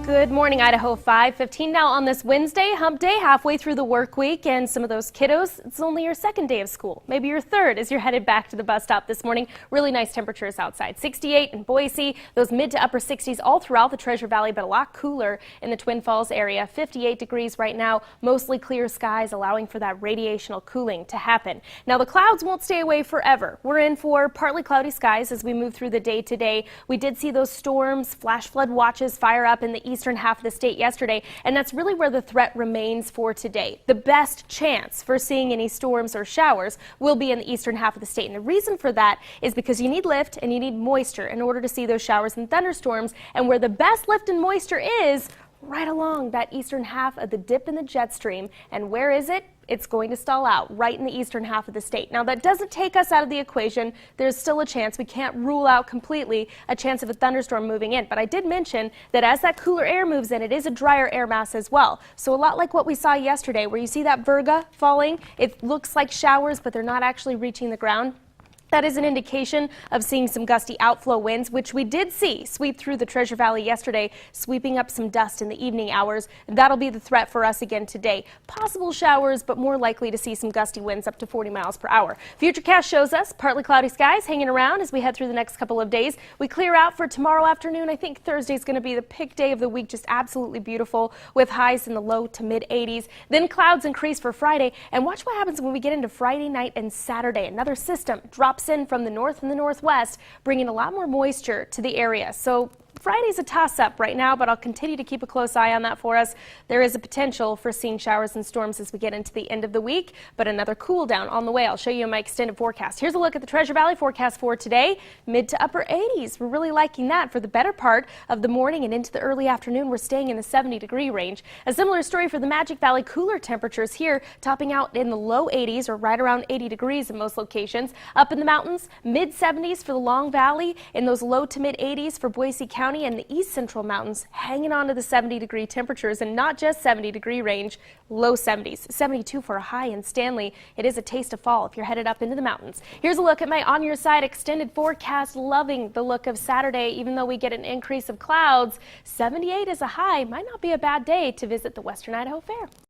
Good morning, Idaho 5:15 now on this Wednesday, hump day, halfway through the work week, and some of those kiddos, it's only your second day of school, maybe your third as you're headed back to the bus stop this morning. Really nice temperatures outside, 68 in Boise, those mid to upper 60s all throughout the Treasure Valley, but a lot cooler in the Twin Falls area. 58 degrees right now, mostly clear skies, allowing for that radiational cooling to happen. Now the clouds won't stay away forever. We're in for partly cloudy skies as we move through the day today. We did see those storms, flash flood watches fire up in the eastern half of the state yesterday, and that's really where the threat remains for today. The best chance for seeing any storms or showers will be in the eastern half of the state, and the reason for that is because you need lift and you need moisture in order to see those showers and thunderstorms, and where the best lift and moisture is right along that eastern half of the dip in the jet stream. And where is it? It's going to stall out right in the eastern half of the state. Now that doesn't take us out of the equation. There's still a chance. We can't rule out completely a chance of a thunderstorm moving in. But I did mention that as that cooler air moves in, it is a drier air mass as well. So a lot like what we saw yesterday where you see that virga falling, it looks like showers, but they're not actually reaching the ground. That is an indication of seeing some gusty outflow winds, which we did see sweep through the Treasure Valley yesterday, sweeping up some dust in the evening hours. That'll be the threat for us again today. Possible showers, but more likely to see some gusty winds up to 40 miles per hour. Futurecast shows us partly cloudy skies hanging around as we head through the next couple of days. We clear out for tomorrow afternoon. I think Thursday is going to be the pick day of the week, just absolutely beautiful with highs in the low to mid 80s. Then clouds increase for Friday, and watch what happens when we get into Friday night and Saturday. Another system drops in from the north and the northwest, bringing a lot more moisture to the area. So Friday's a toss-up right now, but I'll continue to keep a close eye on that for us. There is a potential for seeing showers and storms as we get into the end of the week, but another cool down on the way. I'll show you my extended forecast. Here's a look at the Treasure Valley forecast for today. Mid to upper 80s. We're really liking that for the better part of the morning and into the early afternoon. We're staying in the 70-degree range. A similar story for the Magic Valley. Cooler temperatures here, topping out in the low 80s or right around 80 degrees in most locations. Up in the mountains, mid 70s for the Long Valley, in those low to mid 80s for Boise County and the east central mountains, hanging on to the 70-degree temperatures, and not just 70-degree range, low 70s. 72 for a high in Stanley. It is a taste of fall if you're headed up into the mountains. Here's a look at my on your side extended forecast. Loving the look of Saturday, even though we get an increase of clouds. 78 is a high. Might not be a bad day to visit the Western Idaho Fair.